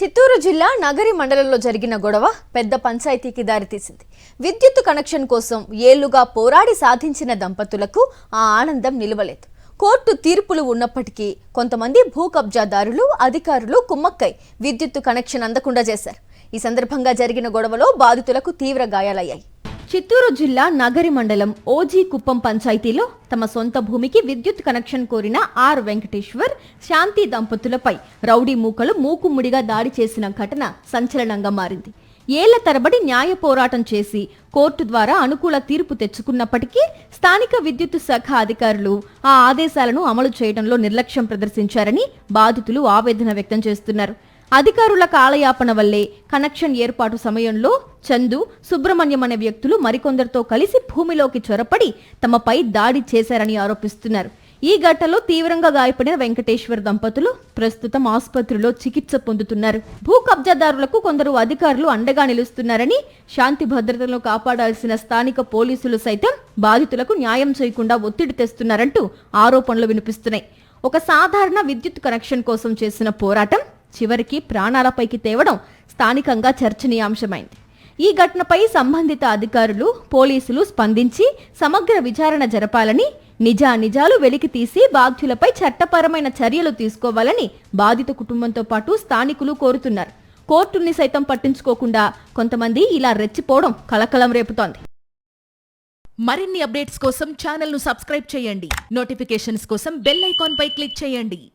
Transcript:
చిత్తూరు జిల్లా నగరి మండలంలో జరిగిన గొడవ పెద్ద పంచాయతీకి దారితీసింది. విద్యుత్ కనెక్షన్ కోసం ఏళ్లుగా పోరాడి సాధించిన దంపతులకు ఆ ఆనందం నిలవలేదు. కోర్టు తీర్పులు ఉన్నప్పటికీ కొంతమంది భూ కబ్జాదారులు, అధికారులు కుమ్మక్కై విద్యుత్ కనెక్షన్ అందకుండా చేశారు. ఈ సందర్భంగా జరిగిన గొడవలో బాధితులకు తీవ్ర గాయాలయ్యాయి. చిత్తూరు జిల్లా నగరి మండలం ఓజీ కుప్పం పంచాయతీలో తమ సొంత భూమికి విద్యుత్ కనెక్షన్ కోరిన ఆర్ వెంకటేశ్వర్, శాంతి దంపతులపై రౌడీ మూకలు మూకుమ్ముడిగా దాడి చేసిన ఘటన సంచలనంగా మారింది. ఏళ్ల తరబడి న్యాయ పోరాటం చేసి కోర్టు ద్వారా అనుకూల తీర్పు తెచ్చుకున్నప్పటికీ స్థానిక విద్యుత్ శాఖ అధికారులు ఆ ఆదేశాలను అమలు చేయడంలో నిర్లక్ష్యం ప్రదర్శించారని బాధితులు ఆవేదన వ్యక్తం చేస్తున్నారు. అధికారుల కాలయాపన వల్లే కనెక్షన్ ఏర్పాటు సమయంలో చందు, సుబ్రహ్మణ్యం అనే వ్యక్తులు మరికొందరితో కలిసి భూమిలోకి చొరపడి తమపై దాడి చేశారని ఆరోపిస్తున్నారు. ఈ ఘటనలో తీవ్రంగా గాయపడిన వెంకటేశ్వర్ దంపతులు ప్రస్తుతం ఆసుపత్రిలో చికిత్స పొందుతున్నారు. భూ కబ్జాదారులకు కొందరు అధికారులు అండగా నిలుస్తున్నారని, శాంతి భద్రతలను కాపాడాల్సిన స్థానిక పోలీసులు సైతం బాధితులకు న్యాయం చేయకుండా ఒత్తిడి తెస్తున్నారంటూ ఆరోపణలు వినిపిస్తున్నాయి. ఒక సాధారణ విద్యుత్ కనెక్షన్ కోసం చేసిన పోరాటం చివరికి ప్రాణాలపైకి తేవడం స్థానికంగా చర్చనీయాంశమైంది. ఈ ఘటనపై సంబంధిత అధికారులు, పోలీసులు స్పందించి సమగ్ర విచారణ జరపాలని, నిజాలు వెలికి తీసి బాధ్యులపై చట్టపరమైన చర్యలు తీసుకోవాలని బాధిత కుటుంబంతో పాటు స్థానికులు కోరుతున్నారు. కోర్టుల్ని సైతం పట్టించుకోకుండా కొంతమంది ఇలా రెచ్చిపోవడం కలకలం రేపుతోంది. మరిన్ని అప్డేట్స్ కోసం ఛానల్ ను సబ్స్క్రైబ్ చేయండి. నోటిఫికేషన్స్ కోసం బెల్ ఐకాన్ పై క్లిక్ చేయండి.